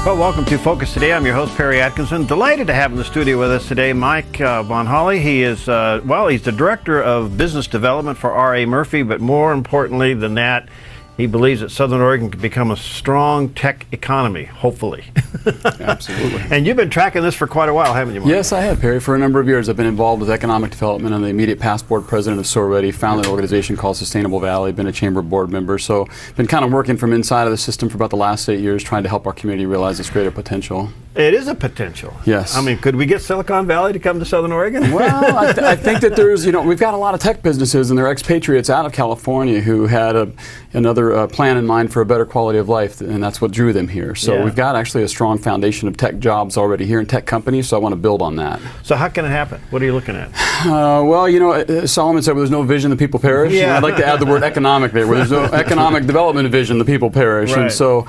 Well, welcome to Focus Today. I'm your host, Perry Atkinson. Delighted to have in the studio with us today Mike VonHolle. He is, he's the Director of Business Development for R.A. Murphy, but more importantly than that, he believes that Southern Oregon can become a strong tech economy, hopefully. Absolutely. And you've been tracking this for quite a while, haven't you, Mike? Yes, I have, Perry. For a number of years, I've been involved with economic development. I'm the immediate past board president of Sorretti, founded an organization called Sustainable Valley, been a chamber board member. So been kind of working from inside of the system for about the last 8 years, trying to help our community realize its greater potential. It is a potential. Yes. I mean, could we get Silicon Valley to come to Southern Oregon? Well, I think that there's, we've got a lot of tech businesses and they're expatriates out of California who had another plan in mind for a better quality of life, and that's what drew them here. So we've got actually a strong foundation of tech jobs already here in tech companies, so I want to build on that. So how can it happen? What are you looking at? Solomon said, where there's no vision, the people perish. Yeah. I'd like to add the word economic there. Where there's no economic development vision, the people perish. Right. And so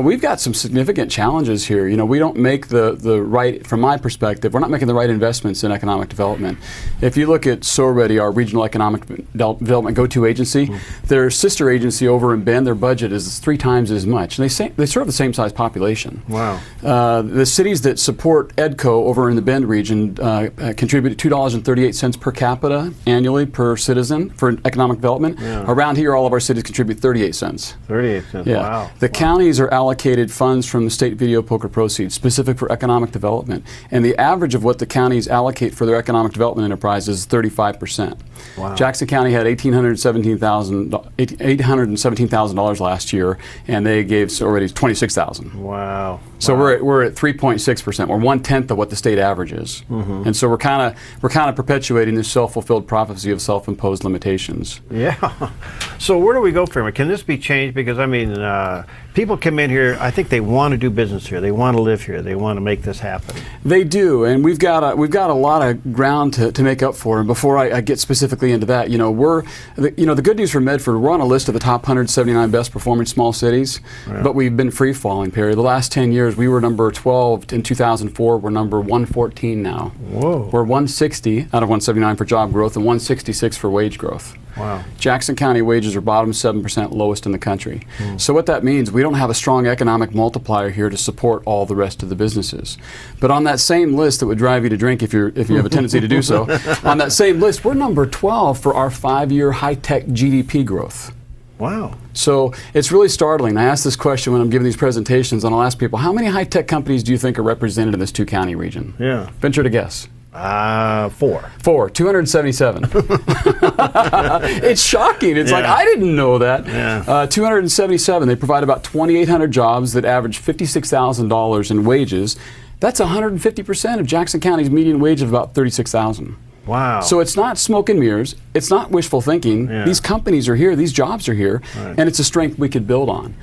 we've got some significant challenges here. We don't make the right, from my perspective, we're not making the right investments in economic development. If you look at Sorretti, our regional economic development go-to agency, their sister agency over in Bend, their budget is 3 times as much. And they serve the same size population. Wow. The cities that support EDCO over in the Bend region contribute $2.38 per capita annually per citizen for economic development. Yeah. Around here, all of our cities contribute 38 cents. 38 cents, Yeah. wow. The counties are allocated funds from the state video poker proceeds, specific for economic development. And the average of what the counties allocate for their economic development enterprise is 35%. Wow. Jackson County had $817,000 last year, and they gave already $26,000. Wow. So we're at 3.6%, or 1/10 of what the state average is. And so we're kind of perpetuating this self-fulfilled prophecy of self-imposed limitations. Yeah. So where do we go from it? Can this be changed? Because I mean, people come in here. I think they want to do business here. They want to live here. They want to make this happen. They do, and we've got a lot of ground to make up for. And before I get specifically into that, the good news for Medford, we're on a list of the top 179 best performing small cities, but we've been free falling. Perry, the last 10 years we were number 12 in 2004. We're number 114 now. Whoa. We're 160 out of 179 for job growth and 166 for wage growth. Wow. Jackson County wages are bottom 7%, lowest in the country. So what that means, we don't have a strong economic multiplier here to support all the rest of the businesses. But on that same list that would drive you to drink if you have a tendency to do so, on that same list, we're number 12 for our 5-year high-tech GDP growth. Wow. So it's really startling. I ask this question when I'm giving these presentations, and I'll ask people, how many high-tech companies do you think are represented in this 2-county region? Yeah. Venture to guess. 4. 277. It's shocking. It's like, I didn't know that. Yeah. 277. They provide about 2,800 jobs that average $56,000 in wages. That's 150% of Jackson County's median wage of about $36,000. Wow. So it's not smoke and mirrors. It's not wishful thinking. Yeah. These companies are here. These jobs are here. Right. And it's a strength we could build on.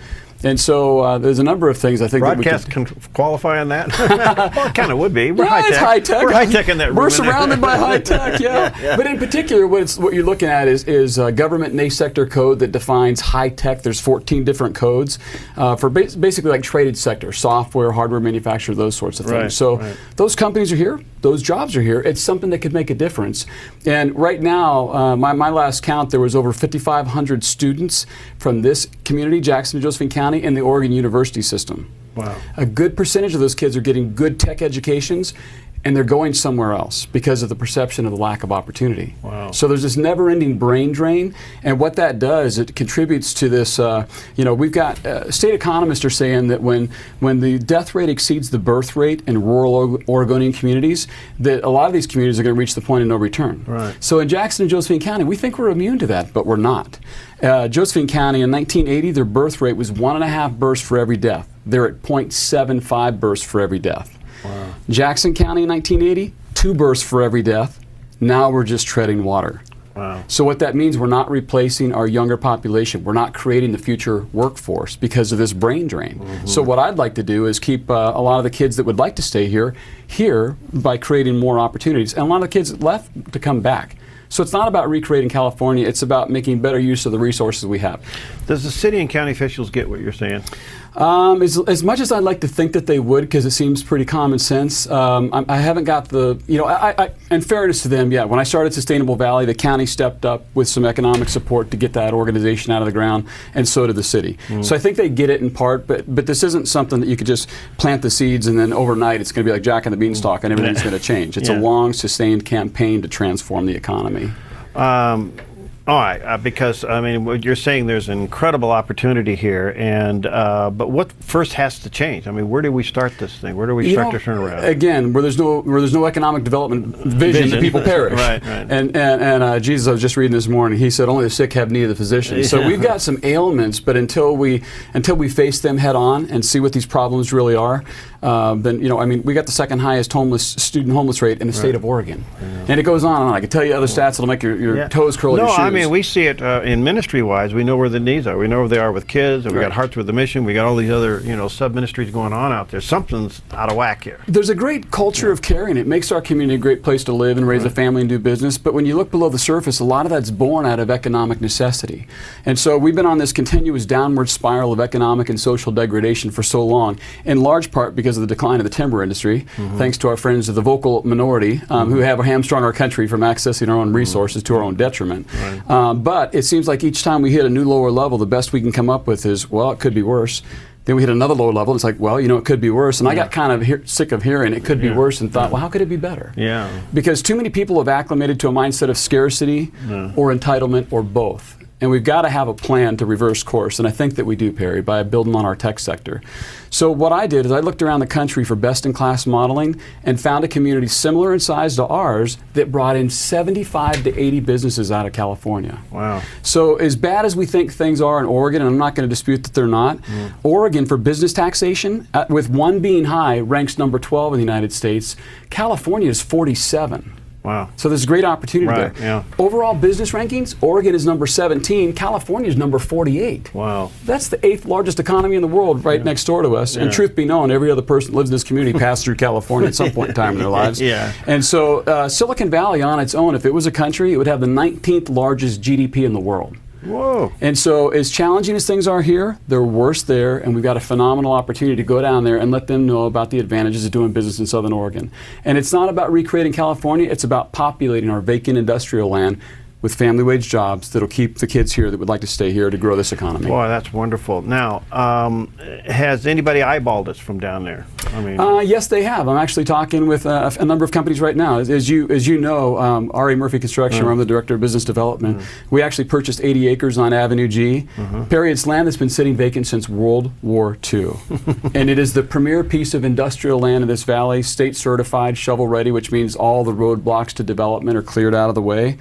And so there's a number of things I think broadcast that we can qualify on that. Well, it kind of would be. We're high tech. It's high tech. We're high tech in that room. We're surrounded by high tech. Yeah. But in particular, what you're looking at is government and sector code that defines high tech. There's 14 different codes for basically like traded sector, software, hardware manufacturer, those sorts of things. Right, So right. those companies are here. Those jobs are here. It's something that could make a difference. And right now, my last count, there was over 5,500 students from this community, Jackson and Josephine County, in the Oregon University system. Wow. A good percentage of those kids are getting good tech educations, and they're going somewhere else because of the perception of the lack of opportunity. Wow. So there's this never-ending brain drain, and what that does, it contributes to this, we've got, state economists are saying that when the death rate exceeds the birth rate in rural Oregonian communities, that a lot of these communities are going to reach the point of no return. Right. So in Jackson and Josephine County, we think we're immune to that, but we're not. Josephine County in 1980, their birth rate was 1.5 births for every death. They're at 0.75 births for every death. Wow. Jackson County in 1980, 2 births for every death. Now we're just treading water. Wow. So what that means, we're not replacing our younger population. We're not creating the future workforce because of this brain drain. So what I'd like to do is keep a lot of the kids that would like to stay here by creating more opportunities, and a lot of the kids left to come back. So it's not about recreating California, it's about making better use of the resources we have. Does the city and county officials get what you're saying? As much as I'd like to think that they would, because it seems pretty common sense, I haven't got the, in fairness to them, when I started Sustainable Valley, the county stepped up with some economic support to get that organization out of the ground, and so did the city. So I think they get it in part, but this isn't something that you could just plant the seeds and then overnight it's going to be like Jack and the Beanstalk and everything's going to change. It's a long, sustained campaign to transform the economy. All right, because I mean, what you're saying, there's an incredible opportunity here, and but what first has to change? I mean, where do we start this thing? Where do we start to turn around? Again, where there's no economic development vision, the people perish. Right. And Jesus, I was just reading this morning. He said, "Only the sick have need of the physician." So we've got some ailments, but until we face them head on and see what these problems really are, then I mean, we got the second highest student homeless rate in the state of Oregon, and it goes on and on. I can tell you other stats that'll make your toes curl. Your shoes. I mean, we see it in ministry-wise. We know where the needs are. We know where they are with kids, and we got Hearts with a Mission. We got all these other, sub-ministries going on out there. Something's out of whack here. There's a great culture of caring. It makes our community a great place to live and raise a family and do business. But when you look below the surface, a lot of that's born out of economic necessity. And so we've been on this continuous downward spiral of economic and social degradation for so long, in large part because of the decline of the timber industry, thanks to our friends of the vocal minority who have hamstrung our country from accessing our own resources to our own detriment. But it seems like each time we hit a new lower level, the best we can come up with is, well, it could be worse. Then we hit another lower level, and it's like, well, it could be worse. And I got kind of sick of hearing it could be worse and thought, well, how could it be better? Because too many people have acclimated to a mindset of scarcity or entitlement or both. And we've got to have a plan to reverse course, and I think that we do, Perry, by building on our tech sector. So what I did is I looked around the country for best-in-class modeling and found a community similar in size to ours that brought in 75 to 80 businesses out of California. Wow. So as bad as we think things are in Oregon, and I'm not going to dispute that they're not, Oregon for business taxation, with one being high, ranks number 12 in the United States. California is 47. Wow. So there's great opportunity there. Overall business rankings, Oregon is number 17, California is number 48. Wow. That's the 8th largest economy in the world right next door to us. And truth be known, every other person that lives in this community passed through California at some point in time in their lives. And so Silicon Valley on its own, if it was a country, it would have the 19th largest GDP in the world. Whoa. And so as challenging as things are here, they're worse there, and we've got a phenomenal opportunity to go down there and let them know about the advantages of doing business in Southern Oregon. And it's not about recreating California, it's about populating our vacant industrial land with family wage jobs that'll keep the kids here that would like to stay here to grow this economy. Boy, that's wonderful. Now, has anybody eyeballed us from down there? I mean, yes, they have. I'm actually talking with a number of companies right now. As you know, R.A. Murphy Construction, where I'm the Director of Business Development, we actually purchased 80 acres on Avenue G. Perry, it's land that's been sitting vacant since World War II. And it is the premier piece of industrial land in this valley, state certified, shovel ready, which means all the roadblocks to development are cleared out of the way.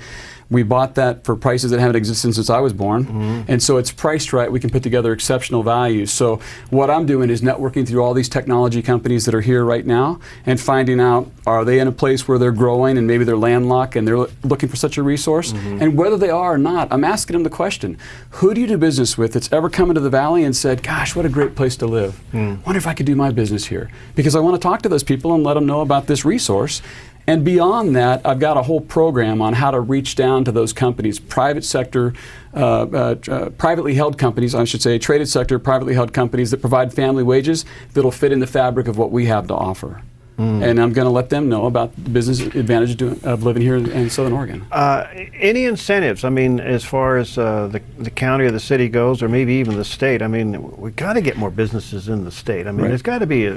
We bought that for prices that haven't existed since I was born, and so it's priced right. We can put together exceptional values. So what I'm doing is networking through all these technology companies that are here right now and finding out, are they in a place where they're growing and maybe they're landlocked and they're looking for such a resource? And whether they are or not, I'm asking them the question, who do you do business with that's ever come into the valley and said, gosh, what a great place to live. Wonder if I could do my business here. Because I want to talk to those people and let them know about this resource. And beyond that, I've got a whole program on how to reach down to those companies, private sector, privately held companies, I should say, traded sector, privately held companies that provide family wages that'll fit in the fabric of what we have to offer. And I'm going to let them know about the business advantage of living here in Southern Oregon. Any incentives? I mean, as far as the county or the city goes, or maybe even the state, I mean, we've got to get more businesses in the state. I mean, there's got to be,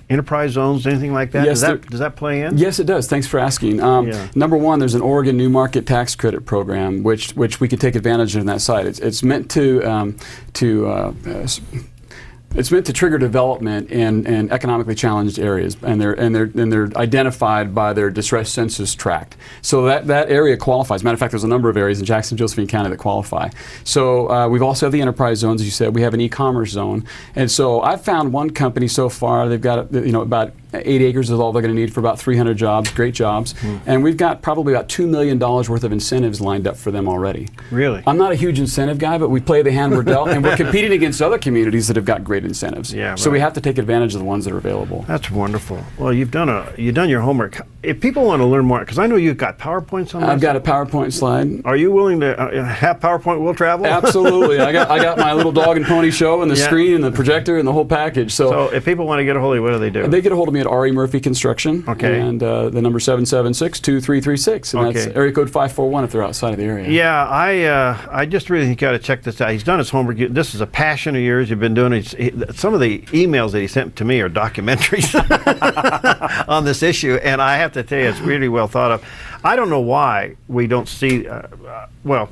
enterprise zones, anything like that? Yes, does that play in? Yes, it does. Thanks for asking. Number one, there's an Oregon New Market Tax Credit Program, which we could take advantage of on that side. It's meant to trigger development in economically challenged areas, and they're identified by their distress census tract. So that area qualifies. Matter of fact, there's a number of areas in Jackson, Josephine County that qualify. So we've also have the enterprise zones, as you said. We have an e-commerce zone, and so I've found one company so far. They've got about 8 acres is all they're going to need for about 300 jobs, great jobs. And we've got probably about $2 million worth of incentives lined up for them already. Really? I'm not a huge incentive guy, but we play the hand we're dealt, and we're competing against other communities that have got great incentives. So we have to take advantage of the ones that are available. That's wonderful. Well, you've done your homework. if people want to learn more, because I know you've got PowerPoints on this. I've got a PowerPoint slide. Are you willing to have PowerPoint will travel? Absolutely. I got my little dog and pony show and the screen and the projector and the whole package. So if people want to get a hold of you, what do they do? They get a hold of me at R.E. Murphy Construction. Okay. And the number 776-2336. And that's area code 541 if they're outside of the area. Yeah, I just really think you got to check this out. He's done his homework. This is a passion of yours. You've been doing it. Some of the emails that he sent to me are documentaries on this issue, and I have to tell you, it's really well thought of. I don't know why we don't see, well,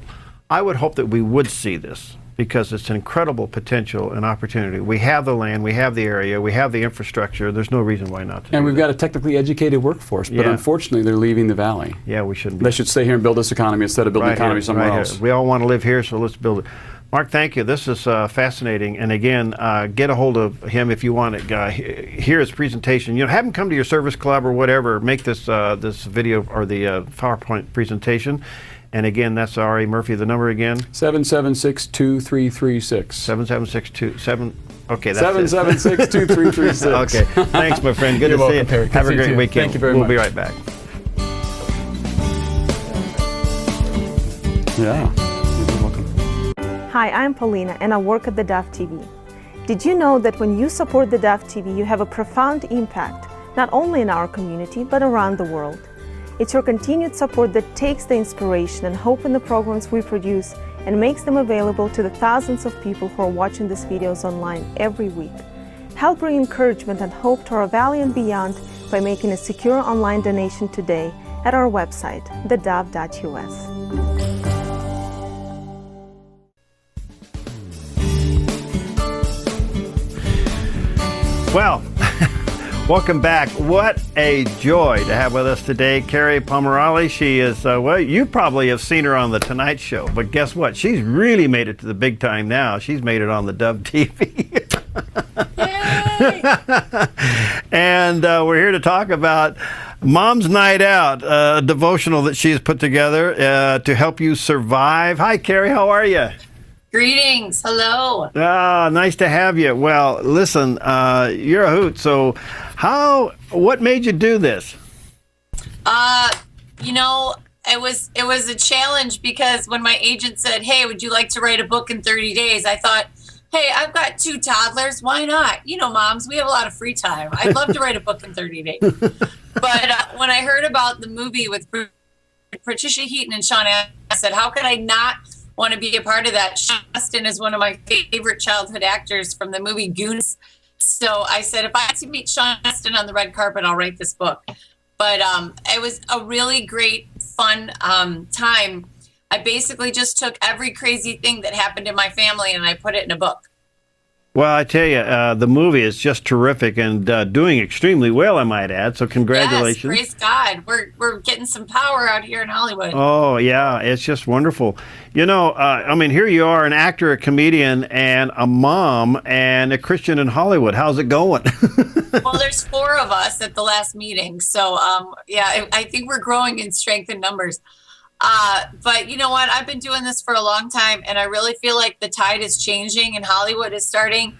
I would hope that we would see this, because it's an incredible potential and opportunity. We have the land, we have the area, we have the infrastructure. There's no reason why not to. And we've got a technically educated workforce, but unfortunately they're leaving the valley. Yeah, we shouldn't. They should stay here and build this economy instead of building economy somewhere else. We all want to live here, so let's build it. Mark, thank you. This is fascinating. And again, get a hold of him if you want to hear his presentation. You know, have him come to your service club or whatever. Make this this video or the PowerPoint presentation. And again, that's R.A. Murphy. The number again? 776-2336. 77627. Okay, that's 776-2336. Okay. Thanks, my friend. Good to see you. Have a great weekend. Thank you very much. We'll be right back. Yeah. Hi, I'm Paulina, and I work at theDove TV. Did you know that when you support theDove TV, you have a profound impact, not only in our community, but around the world? It's your continued support that takes the inspiration and hope in the programs we produce and makes them available to the thousands of people who are watching these videos online every week. Help bring encouragement and hope to our valley and beyond by making a secure online donation today at our website, thedove.us. Well, welcome back. What a joy to have with us today Kerri Pomarolli. She is, well, you probably have seen her on The Tonight Show, but guess what? She's really made it to the big time now. She's made it on the Dove TV. And we're here to talk about Mom's Night Out, a devotional that she has put together to help you survive. Hi, Kerri. How are you? Greetings. Hello. Nice to have you. Well, listen, you're a hoot. So what made you do this? You know, it was a challenge because when my agent said, "Hey, would you like to write a book in 30 days?" I thought, "Hey, I've got 2 toddlers. Why not? You know, moms, we have a lot of free time. I'd love to write a book in 30 days." But when I heard about the movie with Patricia Heaton and Sean Astin, I said, "How could I not want to be a part of that?" Sean Astin is one of my favorite childhood actors from the movie Goonies. So I said, if I had to meet Sean Astin on the red carpet, I'll write this book. But it was a really great, fun time. I basically just took every crazy thing that happened in my family and I put it in a book. Well, I tell you, the movie is just terrific and doing extremely well, I might add. So congratulations. Yes, praise God. We're getting some power out here in Hollywood. Oh, yeah. It's just wonderful. You know, I mean, here you are, an actor, a comedian, and a mom, and a Christian in Hollywood. How's it going? Well, there's 4 of us at the last meeting. So, yeah, I think we're growing in strength and numbers. But you know what? I've been doing this for a long time, and I really feel like the tide is changing, and Hollywood is starting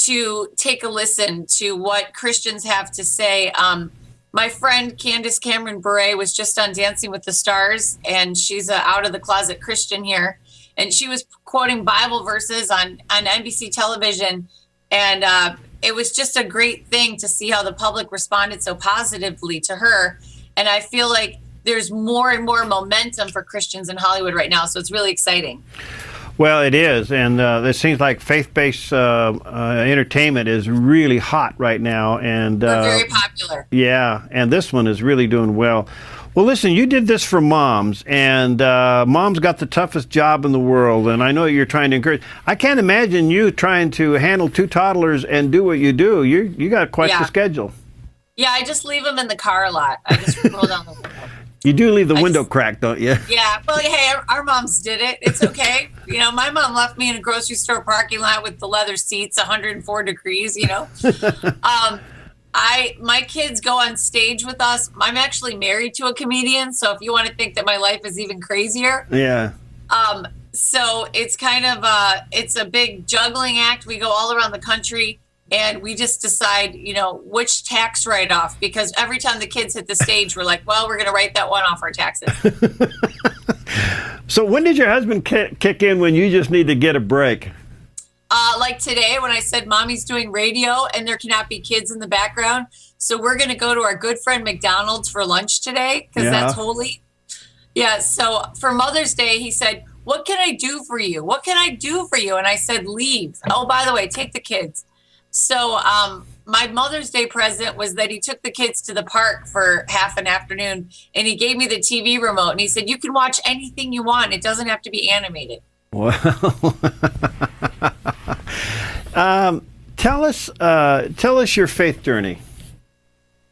to take a listen to what Christians have to say. My friend Candace Cameron Bure was just on Dancing with the Stars, and she's an out-of-the-closet Christian here, and she was quoting Bible verses on NBC television, and it was just a great thing to see how the public responded so positively to her, and I feel like there's more and more momentum for Christians in Hollywood right now, so it's really exciting. Well, it is, and it seems like faith-based entertainment is really hot right now, and we're very popular. Yeah, and this one is really doing well. Well, listen, you did this for moms, and mom's got the toughest job in the world, and I know you're trying to encourage. I can't imagine you trying to handle 2 toddlers and do what you do. You got quite the schedule. Yeah, I just leave them in the car a lot. I just roll down the window. You do leave the window cracked, don't you? Yeah. Well, hey, our moms did it. It's okay. You know, my mom left me in a grocery store parking lot with the leather seats, 104 degrees, you know. My kids go on stage with us. I'm actually married to a comedian, so if you want to think that my life is even crazier. Yeah. So it's kind of it's a big juggling act. We go all around the country. and we just decide, which tax write-off, because every time the kids hit the stage, we're like, well, we're going to write that one off our taxes. So when did your husband kick in when you just need to get a break? Like today when I said mommy's doing radio and there cannot be kids in the background. So we're going to go to our good friend McDonald's for lunch today because that's holy. Yeah. So for Mother's Day, he said, what can I do for you? What can I do for you? And I said, leave. Oh, by the way, take the kids. So my Mother's Day present was that he took the kids to the park for half an afternoon and he gave me the TV remote and he said, you can watch anything you want. It doesn't have to be animated. Well, tell us your faith journey.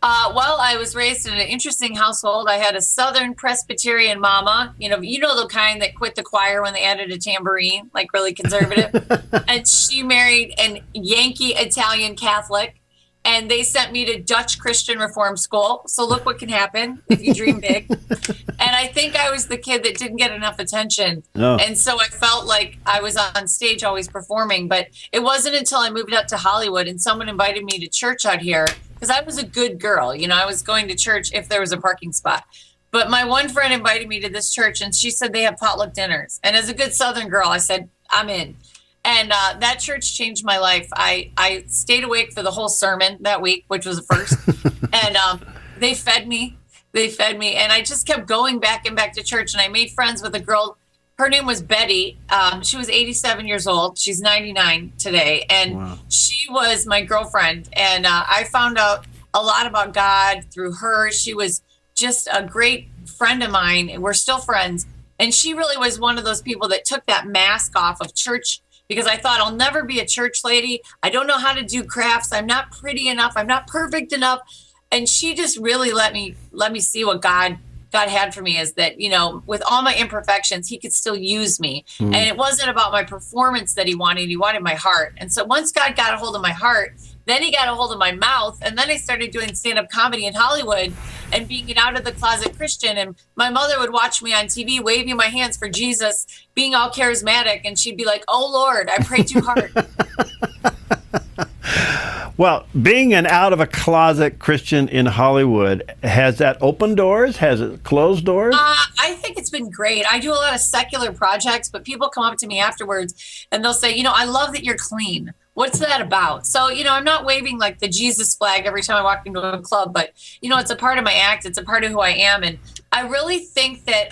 Well, I was raised in an interesting household. I had a Southern Presbyterian mama, the kind that quit the choir when they added a tambourine, like really conservative. And she married an Yankee Italian Catholic, and they sent me to Dutch Christian Reform School. So look what can happen if you dream big. And I think I was the kid that didn't get enough attention. No. And so I felt like I was on stage always performing. But it wasn't until I moved out to Hollywood and someone invited me to church out here, because I was a good girl. I was going to church if there was a parking spot. But my one friend invited me to this church and she said they have potluck dinners. And as a good Southern girl, I said, I'm in. And that church changed my life. I stayed awake for the whole sermon that week, which was a first. And they fed me. And I just kept going back and back to church. And I made friends with a girl. Her name was Betty. She was 87 years old. She's 99 today. And She was my girlfriend. And I found out a lot about God through her. She was just a great friend of mine. And we're still friends. And she really was one of those people that took that mask off of church, because I thought, I'll never be a church lady. I don't know how to do crafts. I'm not pretty enough. I'm not perfect enough. And she just really let me see what God had for me, is that, with all my imperfections, he could still use me. Mm-hmm. And it wasn't about my performance that he wanted my heart. And so once God got a hold of my heart, then he got a hold of my mouth. And then I started doing stand-up comedy in Hollywood and being an out-of-the-closet Christian. And my mother would watch me on TV, waving my hands for Jesus, being all charismatic. And she'd be like, oh, Lord, I prayed too hard. Well, being an out-of-a-closet Christian in Hollywood, has that opened doors? Has it closed doors? I think it's been great. I do a lot of secular projects, but people come up to me afterwards and they'll say, I love that you're clean. What's that about? So, I'm not waving like the Jesus flag every time I walk into a club, but, it's a part of my act. It's a part of who I am. And I really think that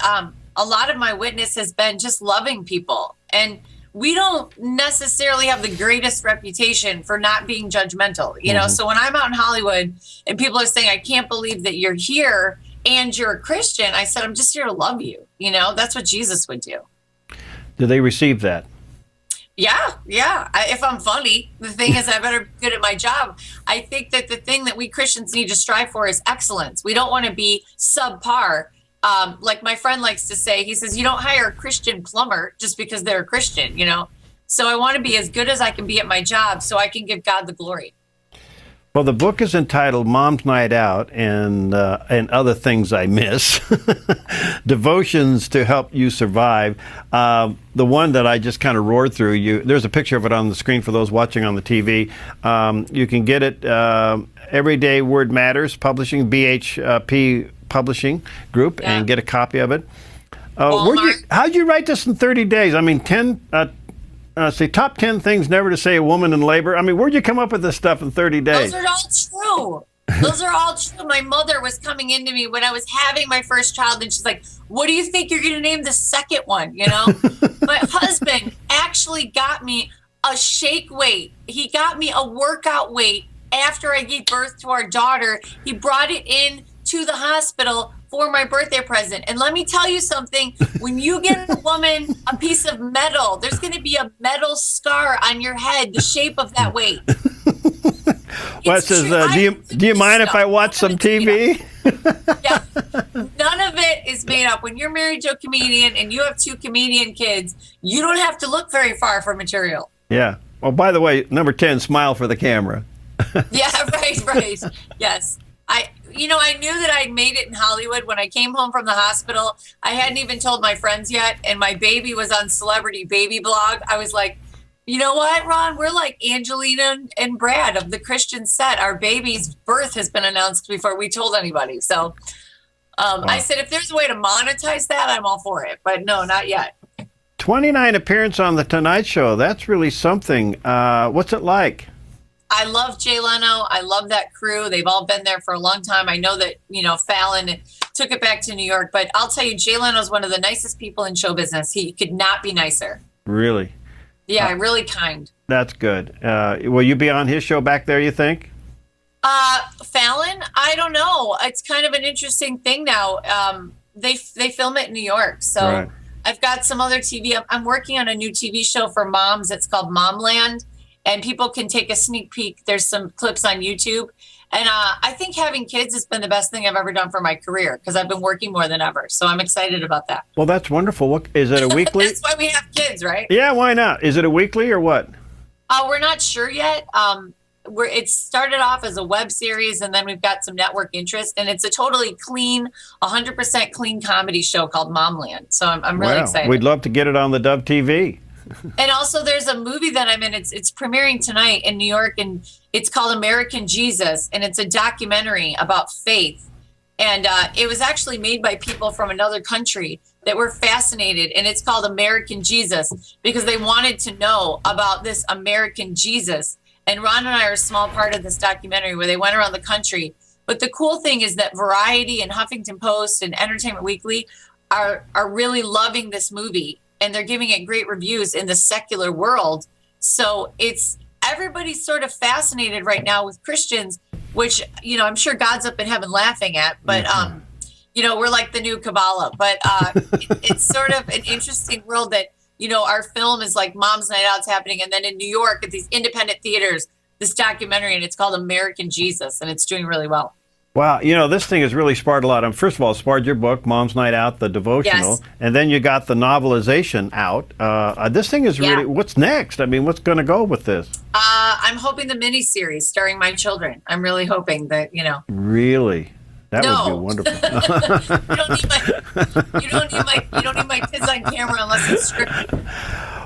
a lot of my witness has been just loving people. And we don't necessarily have the greatest reputation for not being judgmental, Mm-hmm. So when I'm out in Hollywood and people are saying, I can't believe that you're here and you're a Christian, I said, I'm just here to love you. That's what Jesus would do. Do they receive that? Yeah. If I'm funny, the thing is I better be good at my job. I think that the thing that we Christians need to strive for is excellence. We don't want to be subpar. Like my friend likes to say, he says, you don't hire a Christian plumber just because they're a Christian, So I want to be as good as I can be at my job so I can give God the glory. Well, the book is entitled Mom's Night Out and Other Things I Miss, Devotions to Help You Survive. The one that I just kind of roared through, there's a picture of it on the screen for those watching on the TV. You can get it, Everyday Word Matters, Publishing, BHP Publishing Group, and get a copy of it. How'd you write this in 30 days? I mean, top 10 things never to say a woman in labor. I mean, where'd you come up with this stuff in 30 days? Those are all true. Those are all true. My mother was coming into me when I was having my first child, and she's like, what do you think you're going to name the second one? My husband actually got me a shake weight. He got me a workout weight after I gave birth to our daughter. He brought it in to the hospital for my birthday present. And let me tell you something, when you get a woman a piece of metal, there's going to be a metal scar on your head, the shape of that weight. Well, it says, do you mind if I watch some TV? Yeah. None of it is made up. When you're married to a comedian and you have 2 comedian kids, you don't have to look very far for material. Yeah. Well, by the way, number 10, smile for the camera. Yeah, right. Yes. I knew that I'd made it in Hollywood when I came home from the hospital. I hadn't even told my friends yet, and my baby was on Celebrity Baby Blog. I was like, You know what, Ron? We're like Angelina and Brad of the Christian set. Our baby's birth has been announced before we told anybody. So I said, if there's a way to monetize that, I'm all for it. But no, not yet. 29 appearance on The Tonight Show. That's really something. What's it like? I love Jay Leno. I love that crew. They've all been there for a long time. I know that, Fallon took it back to New York. But I'll tell you, Jay Leno's one of the nicest people in show business. He could not be nicer. Really? Yeah, really kind. That's good. Will you be on his show back there, you think? Fallon, I don't know. It's kind of an interesting thing now. They film it in New York. So Right. I've got some other TV. I'm working on a new TV show for moms. It's called Momland. And people can take a sneak peek. There's some clips on YouTube. And I think having kids has been the best thing I've ever done for my career because I've been working more than ever. So I'm excited about that. Well, that's wonderful. What, is it a weekly? That's why we have kids, right? Yeah, why not? Is it a weekly or what? We're not sure yet. It started off as a web series, and then we've got some network interest. And it's a totally clean, 100% clean comedy show called Momland. So I'm really excited. We'd love to get it on the Dove TV. And also there's a movie that I'm in. It's premiering tonight in New York, and it's called American Jesus, and it's a documentary about faith. And it was actually made by people from another country that were fascinated, and it's called American Jesus because they wanted to know about this American Jesus. And Ron and I are a small part of this documentary where they went around the country. But the cool thing is that Variety and Huffington Post and Entertainment Weekly are really loving this movie. And they're giving it great reviews in the secular world. So everybody's sort of fascinated right now with Christians, which, I'm sure God's up in heaven laughing at, but, we're like the new Kabbalah, but it's sort of an interesting world that, our film is like Mom's Night Out's happening. And then in New York at these independent theaters, this documentary, and it's called American Jesus, and it's doing really well. Wow, this thing has really sparred a lot. First of all, it sparred your book, Mom's Night Out, the devotional, Yes. and then you got the novelization out. This thing is really, what's next? I mean, what's going to go with this? I'm hoping the miniseries starring my children. I'm really hoping that, Really? That would be No. wonderful. you don't need my kids on camera unless it's scripted.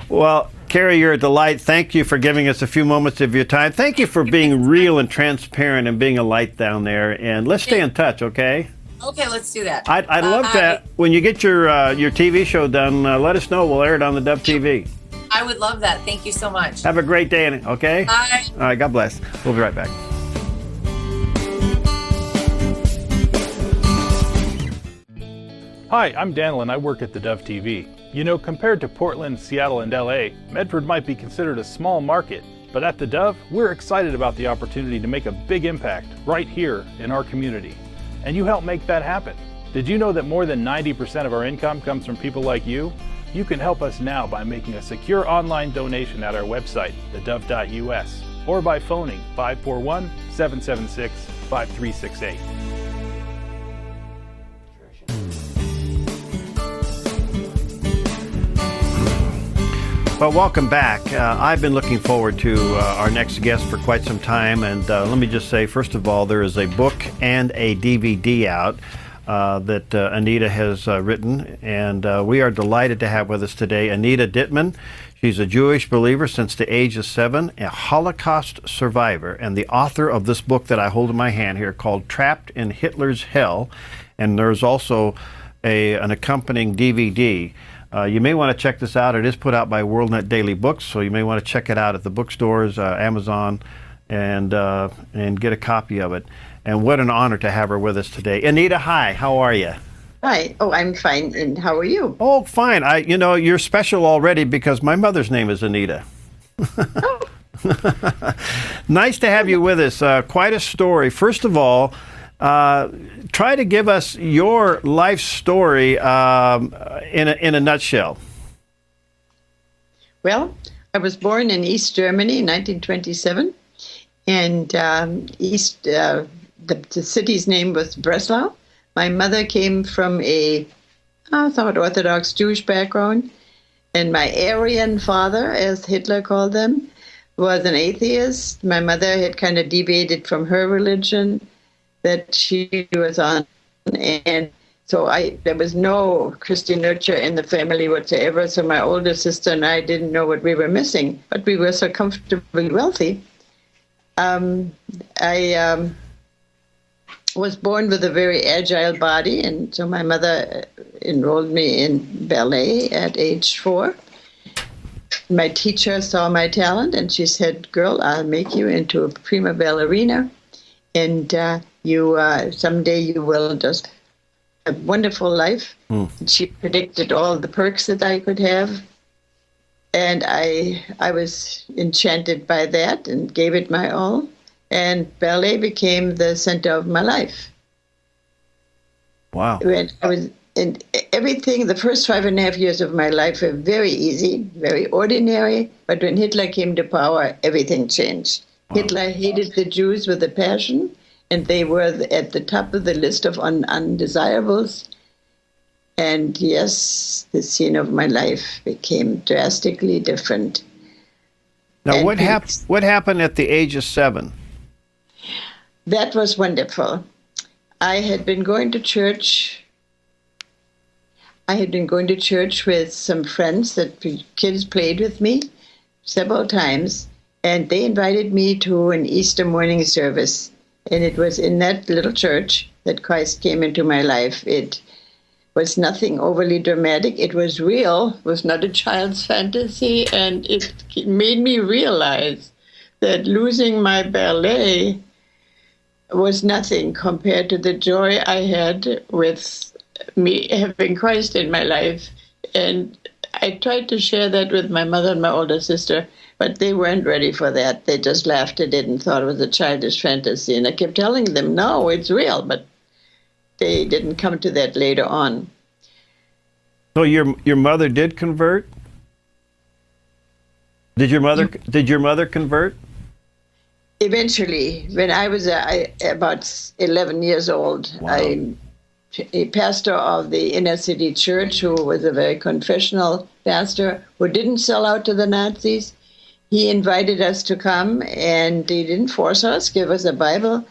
Well, Kerri, you're a delight. Thank you for giving us a few moments of your time. Thank you for being real and transparent and being a light down there. And let's stay in touch, okay? Okay, let's do that. I'd love that. When you get your TV show done, let us know. We'll air it on the Dove TV. I would love that. Thank you so much. Have a great day, okay? Bye. All right, God bless. We'll be right back. Hi, I'm Daniel and I work at the Dove TV. Compared to Portland, Seattle, and LA, Medford might be considered a small market, but at the Dove, we're excited about the opportunity to make a big impact right here in our community. And you help make that happen. Did you know that more than 90% of our income comes from people like you? You can help us now by making a secure online donation at our website, thedove.us, or by phoning 541-776-5368. Well, welcome back. I've been looking forward to our next guest for quite some time. And let me just say, first of all, there is a book and a DVD out that Anita has written. And we are delighted to have with us today Anita Dittman. She's a Jewish believer since the age of 7, a Holocaust survivor, and the author of this book that I hold in my hand here called Trapped in Hitler's Hell. And there's also an accompanying DVD. You may want to check this out. It is put out by WorldNet Daily Books, so you may want to check it out at the bookstores, Amazon, and get a copy of it. And what an honor to have her with us today. Anita, hi. How are you? Hi. Oh, I'm fine. And how are you? Oh, fine. You're special already because my mother's name is Anita. Nice to have you with us. Quite a story. First of all, try to give us your life story in a nutshell. Well, I was born in East Germany in 1927, and the city's name was Breslau. My mother came from a somewhat Orthodox Jewish background, and my Aryan father, as Hitler called them, was an atheist. My mother had kind of deviated from her religion that she was on, and So there was no Christian nurture in the family whatsoever. So my older sister and I didn't know what we were missing, but we were so comfortably wealthy. I was born with a very agile body, and so my mother enrolled me in ballet at age 4. My teacher saw my talent, and she said, "Girl, I'll make you into a prima ballerina, and someday you will just have a wonderful life." She predicted all the perks that I could have, and I was enchanted by that and gave it my all. And ballet became the center of my life. Wow. When I was in everything, the first 5.5 years of my life were very easy, very ordinary. But when Hitler came to power, everything changed. Wow. Hitler hated the Jews with a passion, and they were at the top of the list of undesirables. And yes, the scene of my life became drastically different. Now, what happened at the age of 7? That was wonderful. I had been going to church. I had been going to church with some friends that kids played with me several times, and they invited me to an Easter morning service. And it was in that little church that Christ came into my life. It was nothing overly dramatic. It was real. It was not a child's fantasy, and it made me realize that losing my ballet was nothing compared to the joy I had with me having Christ in my life. And I tried to share that with my mother and my older sister, but they weren't ready for that. They just laughed at it and thought it was a childish fantasy. And I kept telling them, no, it's real, but they didn't come to that later on. So your mother did convert? Did your mother convert? Eventually, when I was about 11 years old, wow. A pastor of the inner city church, who was a very confessional pastor, who didn't sell out to the Nazis, he invited us to come, and he didn't force us, give us a Bible.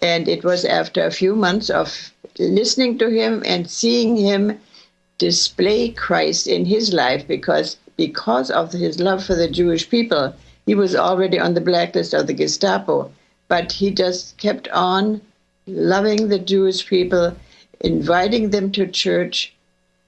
And it was after a few months of listening to him and seeing him display Christ in his life, because of his love for the Jewish people. He was already on the blacklist of the Gestapo, but he just kept on loving the Jewish people, inviting them to church,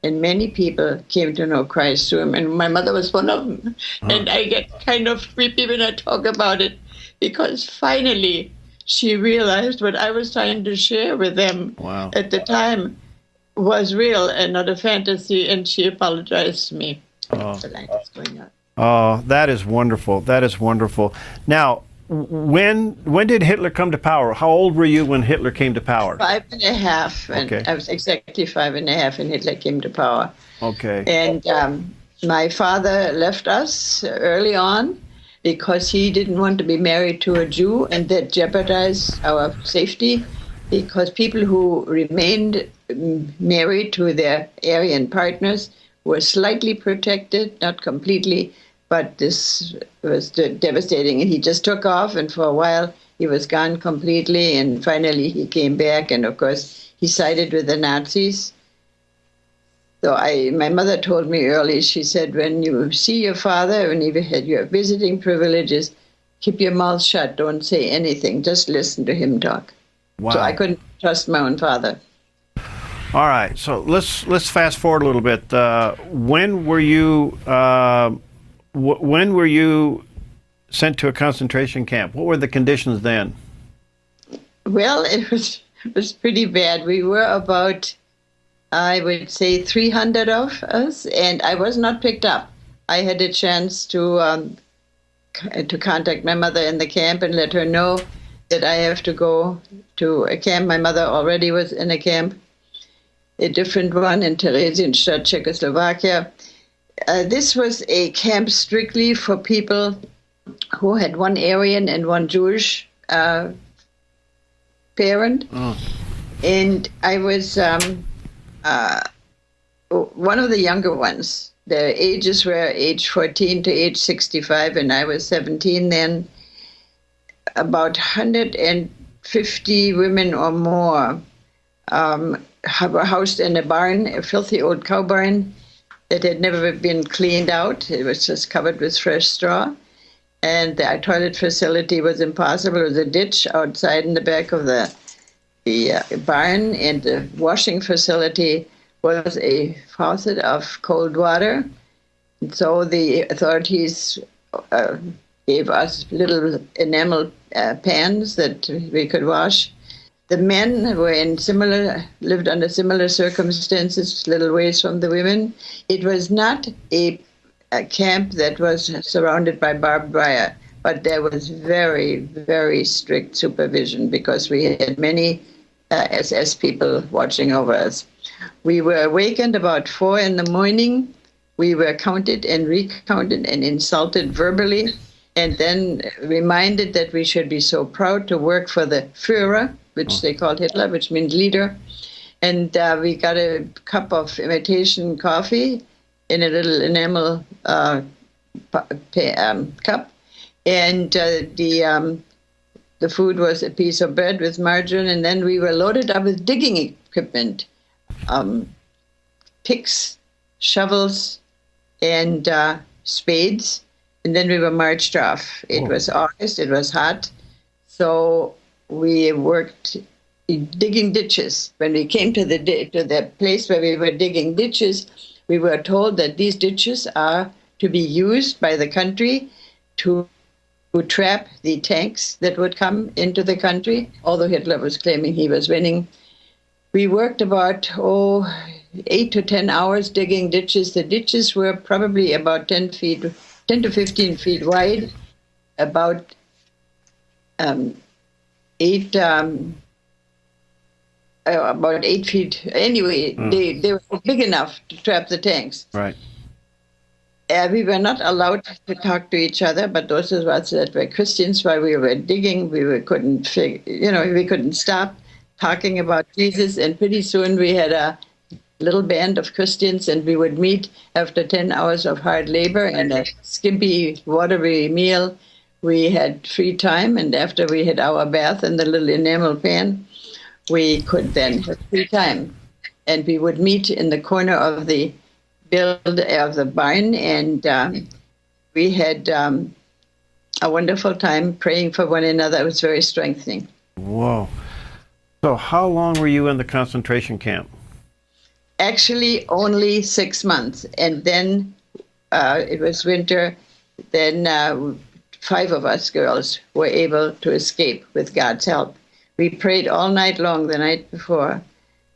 and many people came to know Christ through him, and my mother was one of them. And I get kind of creepy when I talk about it, because finally she realized what I was trying to share with them at the time was real and not a fantasy, and she apologized to me. The light is going out. Oh, that is wonderful. That is wonderful. Now, when did Hitler come to power? How old were you when Hitler came to power? 5.5. And okay. I was exactly 5.5 when Hitler came to power. Okay. And my father left us early on because he didn't want to be married to a Jew, and that jeopardized our safety, because people who remained married to their Aryan partners were slightly protected, not completely, but this was devastating. And he just took off, and for a while he was gone completely, and finally he came back, and of course he sided with the Nazis. So my mother told me early, she said, when you see your father, when you had your visiting privileges, keep your mouth shut, don't say anything, just listen to him talk. Wow. So I couldn't trust my own father. All right, so let's fast forward a little bit. When were you sent to a concentration camp? What were the conditions then? Well, it was pretty bad. We were about, I would say, 300 of us, and I was not picked up. I had a chance to contact my mother in the camp and let her know that I have to go to a camp. My mother already was in a camp, a different one in Theresienstadt, Czechoslovakia. This was a camp strictly for people who had one Aryan and one Jewish parent. Oh. And I was one of the younger ones. Their ages were age 14 to age 65, and I was 17 then. About 150 women or more were housed in a barn, a filthy old cow barn that had never been cleaned out. It was just covered with fresh straw. And the toilet facility was impossible. It was a ditch outside in the back of the barn, and the washing facility was a faucet of cold water. And so the authorities gave us little enamel pans that we could wash. The men were lived under similar circumstances, little ways from the women. It was not a camp that was surrounded by barbed wire, but there was very, very strict supervision because we had many SS people watching over us. We were awakened about 4 a.m. We were counted and recounted and insulted verbally, and then reminded that we should be so proud to work for the Führer, which they called Hitler, which means leader. And we got a cup of imitation coffee in a little enamel cup. And the food was a piece of bread with margarine. And then we were loaded up with digging equipment, picks, shovels, and spades. And then we were marched off. It was August, it was hot. So we worked digging ditches. When we came to the place where we were digging ditches, we were told that these ditches are to be used by the country to trap the tanks that would come into the country, although Hitler was claiming he was winning. We worked about 8 to 10 hours digging ditches. The ditches were probably about 10 to 15 feet wide, about 8 feet. Anyway, they were big enough to trap the tanks. Right. We were not allowed to talk to each other, but those of us that were Christians, while we were digging, we couldn't stop talking about Jesus. And pretty soon we had a little band of Christians, and we would meet after 10 hours of hard labor and a skimpy, watery meal. We had free time, and after we had our bath in the little enamel pan, we could then have free time. And we would meet in the corner of the barn, and we had a wonderful time praying for one another. It was very strengthening. Whoa. So how long were you in the concentration camp? Actually, only 6 months. And then it was winter. Then 5 of us girls were able to escape with God's help. We prayed all night long the night before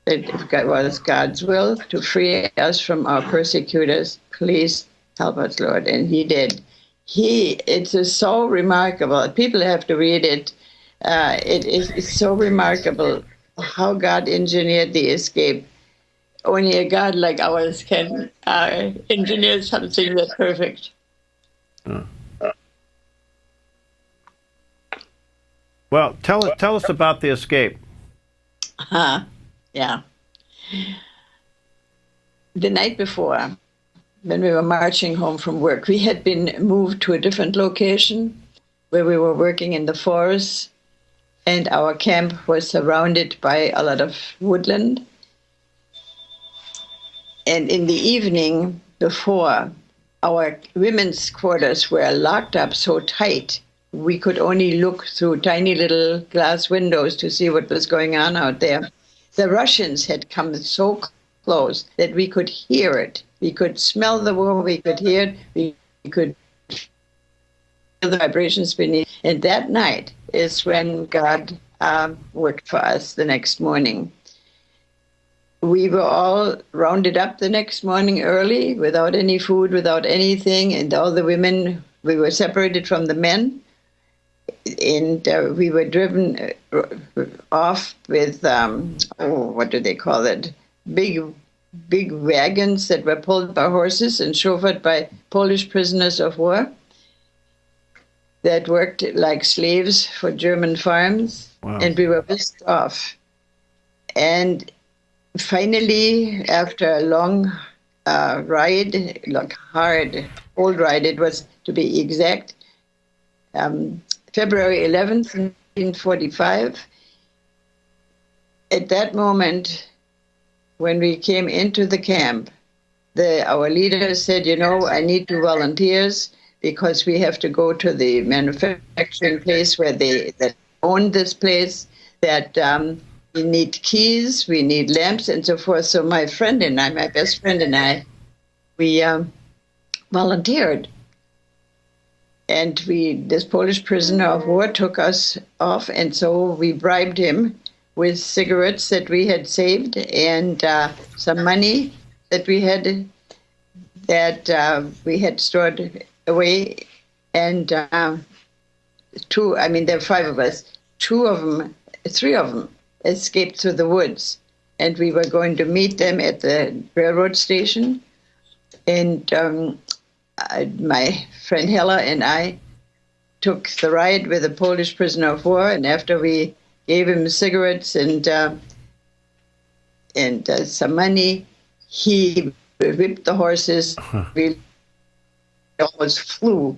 that if it was God's will to free us from our persecutors, please help us, Lord. And he did. It's so remarkable. People have to read it. It's so remarkable how God engineered the escape. Only a God like ours can engineer something that's perfect. Well, tell us about the escape. Yeah. The night before, when we were marching home from work, we had been moved to a different location where we were working in the forest, and our camp was surrounded by a lot of woodland. And in the evening before, our women's quarters were locked up so tight, we could only look through tiny little glass windows to see what was going on out there. The Russians had come so close that we could hear it. We could smell the war, we could hear it, we could feel the vibrations beneath. And that night is when God worked for us the next morning. We were all rounded up the next morning early, without any food, without anything, and all the women, we were separated from the men. And we were driven off with, what do they call it? Big wagons that were pulled by horses and chauffeured by Polish prisoners of war that worked like slaves for German farms. Wow. And we were whisked off. And finally, after a long ride, like hard, old ride, it was, to be exact, February 11th, 1945. At that moment, when we came into the camp, our leader said, I need 2 volunteers because we have to go to the manufacturing place where that own this place, that we need keys, we need lamps, and so forth. So my best friend and I, we volunteered. And this Polish prisoner of war took us off, and so we bribed him with cigarettes that we had saved and some money that we had stored away. And there are 5 of us. 3 of them escaped through the woods, and we were going to meet them at the railroad station. And my friend Hella and I took the ride with a Polish prisoner of war, and after we gave him cigarettes and some money, he whipped the horses. We almost flew.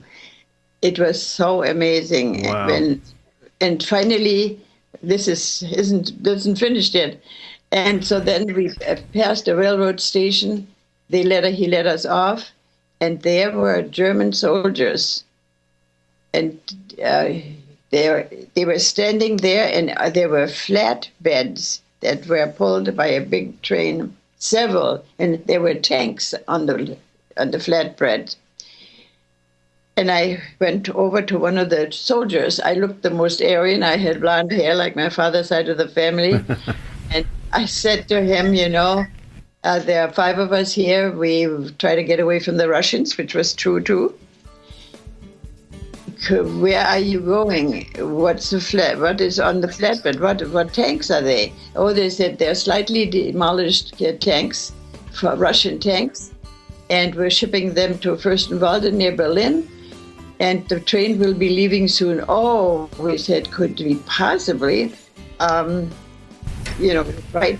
It was so amazing. Wow. And finally, this isn't finished yet. And so then we passed a railroad station. He let us off, and there were German soldiers, and they were standing there, and there were flat beds that were pulled by a big train, several, and there were tanks on the flatbed. And I went over to one of the soldiers. I looked the most Aryan. I had blonde hair like my father's side of the family. And I said to him, there are 5 of us here. We try to get away from the Russians, which was true too. Where are you going? What is on the flatbed? What tanks are they? Oh, they said they're slightly demolished tanks, Russian tanks, and we're shipping them to Fürstenwalde near Berlin. And the train will be leaving soon. Oh, we said, could we possibly, ride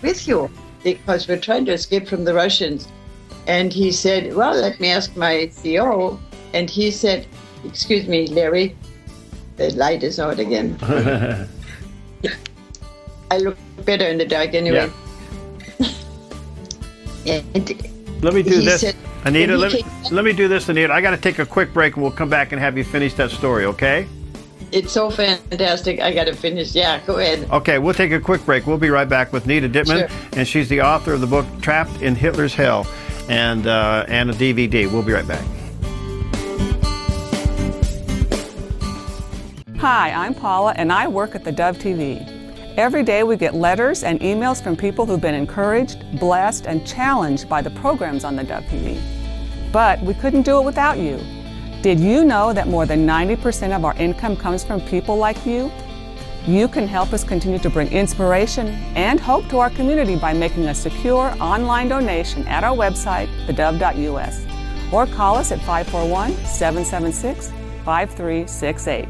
with you? Because we're trying to escape from the Russians. And he said, well, let me ask my CO. And he said, excuse me, Larry, the light is out again. I look better in the dark anyway. Yeah. Let me do this. Said, Anita, let me do this, Anita. I got to take a quick break, and we'll come back and have you finish that story, okay? It's so fantastic. I got to finish. Yeah, go ahead. Okay, we'll take a quick break. We'll be right back with Anita Dittman, Sure. And she's the author of the book Trapped in Hitler's Hell and a DVD. We'll be right back. Hi, I'm Paula, and I work at theDove TV. Every day we get letters and emails from people who've been encouraged, blessed, and challenged by the programs on theDove TV. But we couldn't do it without you. Did you know that more than 90% of our income comes from people like you? You can help us continue to bring inspiration and hope to our community by making a secure online donation at our website, thedove.us, or call us at 541-776-5368.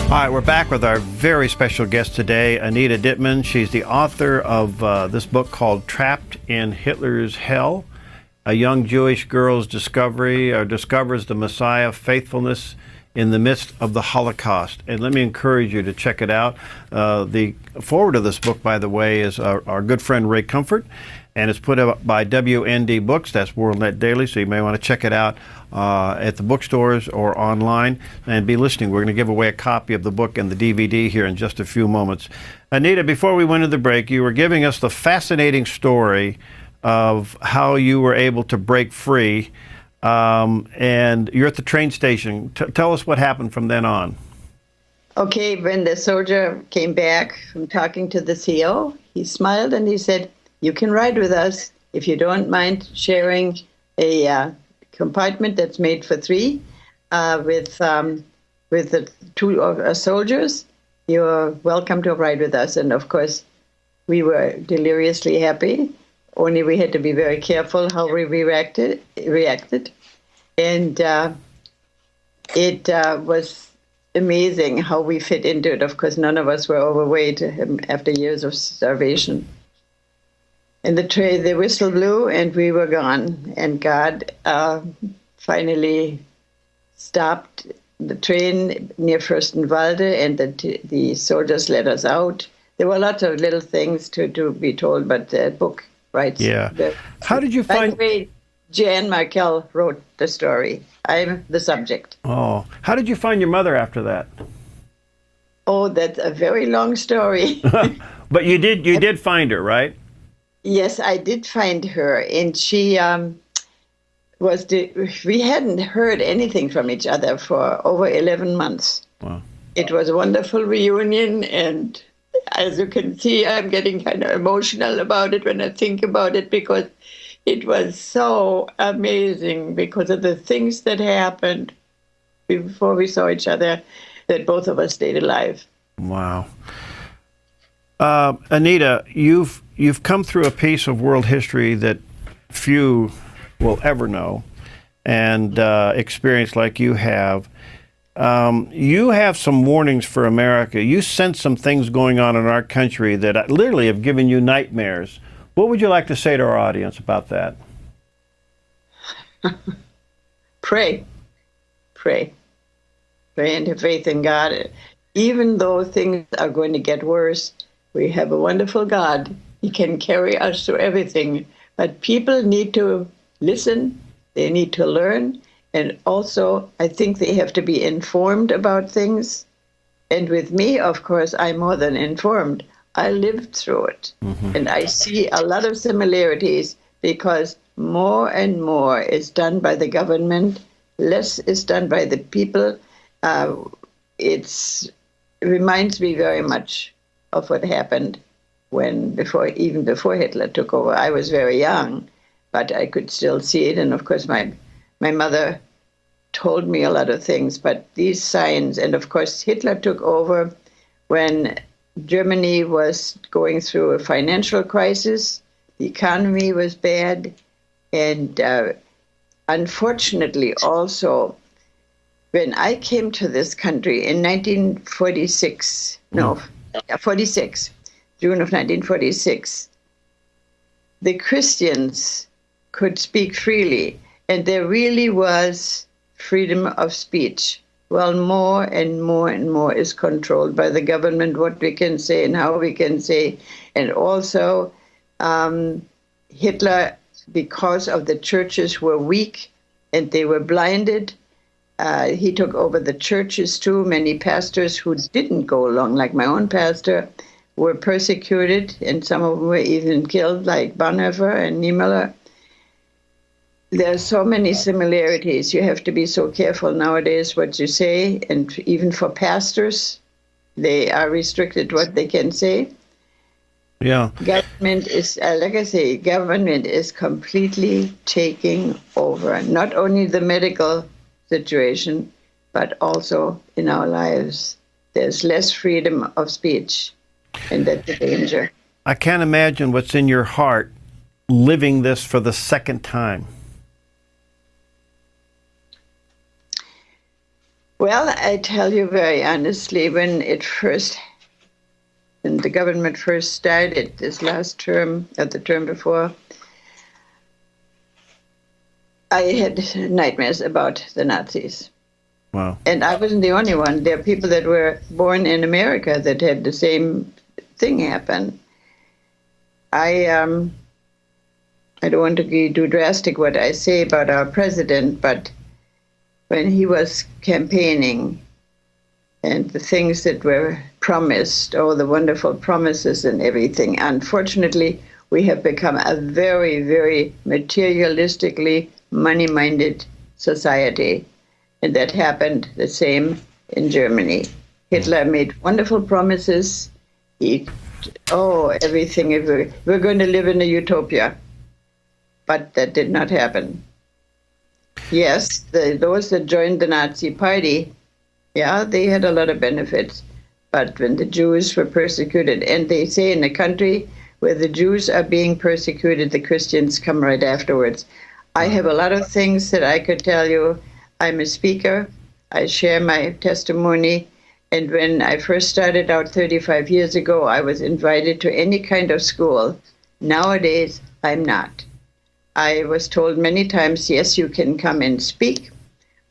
All right, we're back with our very special guest today, Anita Dittman. She's the author of this book called Trapped in Hitler's Hell. A young Jewish girl's discovers the Messiah faithfulness in the midst of the Holocaust. And let me encourage you to check it out. The foreword of this book, by the way, is our good friend Ray Comfort, and it's put up by WND Books. That's WorldNet Daily, so you may want to check it out at the bookstores or online, and be listening. We're going to give away a copy of the book and the DVD here in just a few moments. Anita, before we went to the break, you were giving us the fascinating story of how you were able to break free, and you're at the train station. Tell us what happened from then on. Okay, when the soldier came back from talking to the CO, he smiled and he said, you can ride with us if you don't mind sharing a compartment that's made for 3 with the 2 soldiers. You're welcome to ride with us. And of course, we were deliriously happy. Only we had to be very careful how we reacted. And it was amazing how we fit into it. Of course, none of us were overweight after years of starvation. And the whistle blew, and we were gone. And God finally stopped the train near Fürstenwalde, and the soldiers let us out. There were lots of little things to be told, but the book writes. Yeah. How did you By find? the way, Jan Markell wrote the story. I'm the subject. Oh, how did you find your mother after that? Oh, that's a very long story. But you did find her, right? Yes, I did find her, and she we hadn't heard anything from each other for over 11 months. Wow. It was a wonderful reunion, and as you can see, I'm getting kind of emotional about it when I think about it, because it was so amazing because of the things that happened before we saw each other, that both of us stayed alive. Wow. Anita, you've come through a piece of world history that few will ever know and experience like you have. You have some warnings for America. You sense some things going on in our country that literally have given you nightmares. What would you like to say to our audience about that? Pray. Pray. Pray and have faith in God. Even though things are going to get worse, we have a wonderful God. He can carry us through everything. But people need to listen. They need to learn. And also, I think they have to be informed about things. And with me, of course, I'm more than informed. I lived through it. Mm-hmm. And I see a lot of similarities, because more and more is done by the government, less is done by the people. It reminds me very much of what happened even before Hitler took over. I was very young, but I could still see it. And of course, my mother told me a lot of things. But these signs, and of course, Hitler took over when Germany was going through a financial crisis. The economy was bad. And unfortunately, also, when I came to this country in 1946, June of 1946, the Christians could speak freely, and there really was freedom of speech. Well, more and more and more is controlled by the government, what we can say and how we can say. And also, Hitler, because of the churches were weak and they were blinded, he took over the churches too. Many pastors who didn't go along, like my own pastor, were persecuted, and some of them were even killed, like Bonhoeffer and Niemöller. There are so many similarities. You have to be so careful nowadays what you say, and even for pastors, they are restricted what they can say. Yeah. Government is, like I say, government is completely taking over, not only the medical situation, but also in our lives. There's less freedom of speech, and that's a danger. I can't imagine what's in your heart living this for the second time. Well, I tell you very honestly, when the government first started this last term, or the term before, I had nightmares about the Nazis. Wow. And I wasn't the only one. There are people that were born in America that had the same thing happen. I don't want to be too drastic what I say about our president, but when he was campaigning and the things that were promised, the wonderful promises and everything, unfortunately, we have become a very, very materialistically money-minded society. And that happened the same in Germany. Hitler made wonderful promises. Everything, we're going to live in a utopia. But that did not happen. Yes, those that joined the Nazi party, they had a lot of benefits. But when the Jews were persecuted, and they say in a country where the Jews are being persecuted, the Christians come right afterwards. I have a lot of things that I could tell you. I'm a speaker. I share my testimony. And when I first started out 35 years ago, I was invited to any kind of school. Nowadays, I'm not. I was told many times, yes, you can come and speak,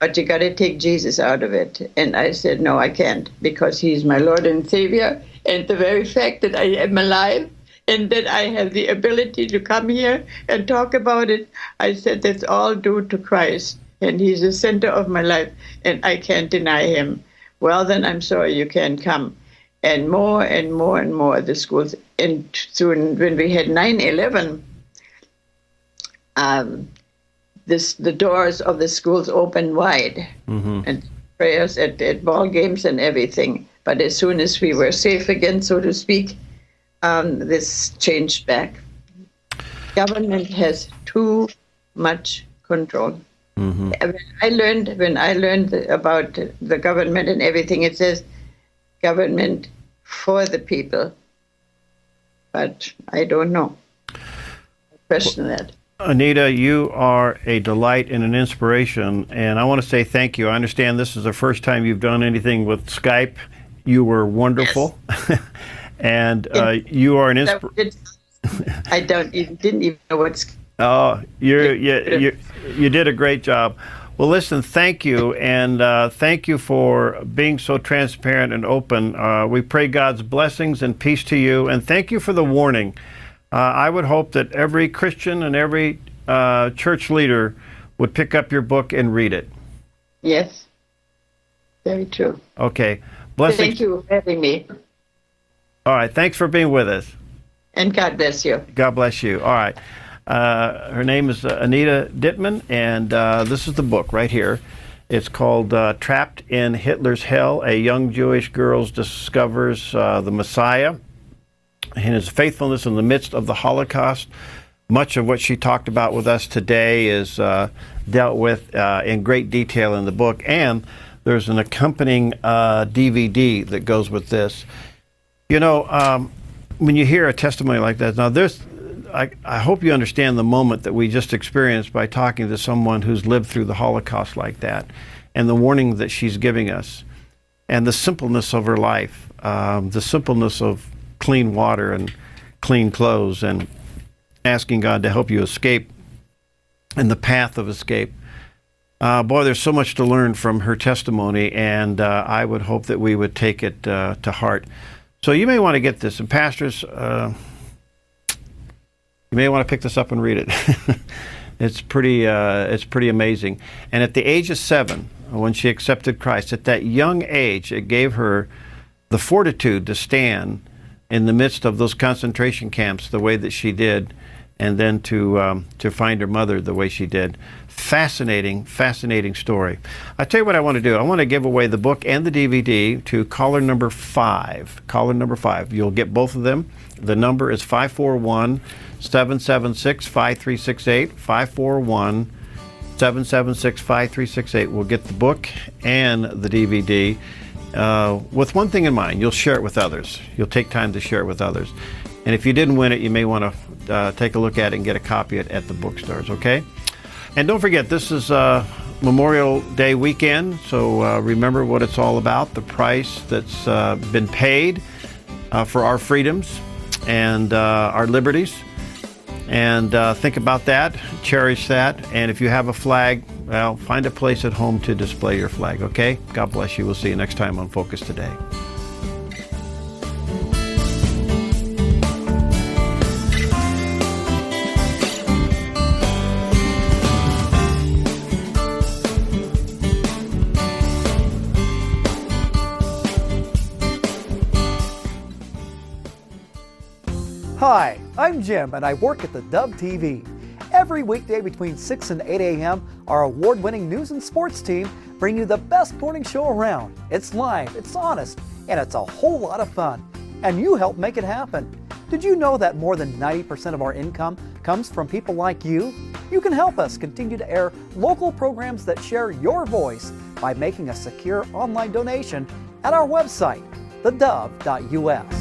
but you got to take Jesus out of it. And I said, no, I can't, because he's my Lord and Savior. And the very fact that I am alive and that I have the ability to come here and talk about it, I said, that's all due to Christ. And he's the center of my life, and I can't deny him. Well, then I'm sorry you can't come. And more and more and more the schools. And soon, when we had 9/11, the doors of the schools opened wide, and prayers at ball games and everything. But as soon as we were safe again, so to speak, this changed back. Government has too much control. When I learned about the government and everything, it says government for the people. But I don't know. I question that. Anita, you are a delight and an inspiration, and I want to say thank you. I understand this is the first time you've done anything with Skype. You were wonderful, yes. And you are an inspiration. I didn't even know what's. Oh, you did a great job. Well, listen, thank you, and thank you for being so transparent and open. We pray God's blessings and peace to you, and thank you for the warning. I would hope that every Christian and every church leader would pick up your book and read it. Yes, very true. Okay. Blessings. Thank you for having me. All right. Thanks for being with us. And God bless you. God bless you. All right. Her name is Anita Dittman, and this is the book right here. It's called Trapped in Hitler's Hell, A Young Jewish Girl Discovers the Messiah and His Faithfulness in the Midst of the Holocaust. Much of what she talked about with us today is dealt with in great detail in the book, and there's an accompanying DVD that goes with this. You know, when you hear a testimony like that, now I hope you understand the moment that we just experienced by talking to someone who's lived through the Holocaust like that, and the warning that she's giving us, and the simpleness of her life, the simpleness of clean water and clean clothes, and asking God to help you escape and the path of escape. Boy, there's so much to learn from her testimony, and I would hope that we would take it to heart. So you may want to get this, and pastors, you may want to pick this up and read it. It's pretty amazing. And at the age of 7, when she accepted Christ, at that young age, it gave her the fortitude to stand in the midst of those concentration camps the way that she did, and then to find her mother the way she did. Fascinating, fascinating story. I tell you what I want to do. I want to give away the book and the DVD to caller number 5. Caller number 5. You'll get both of them. The number is 541-776-5368. 541-776-5368. We'll get the book and the DVD with one thing in mind. You'll share it with others. You'll take time to share it with others. And if you didn't win it, you may want to take a look at it and get a copy at the bookstores, okay? And don't forget, this is Memorial Day weekend, so remember what it's all about, the price that's been paid for our freedoms and our liberties. And think about that, cherish that, and if you have a flag, well, find a place at home to display your flag, okay? God bless you. We'll see you next time on Focus Today. Hi, I'm Jim, and I work at theDove TV. Every weekday between 6 and 8 a.m., our award-winning news and sports team bring you the best morning show around. It's live, it's honest, and it's a whole lot of fun. And you help make it happen. Did you know that more than 90% of our income comes from people like you? You can help us continue to air local programs that share your voice by making a secure online donation at our website, thedove.us.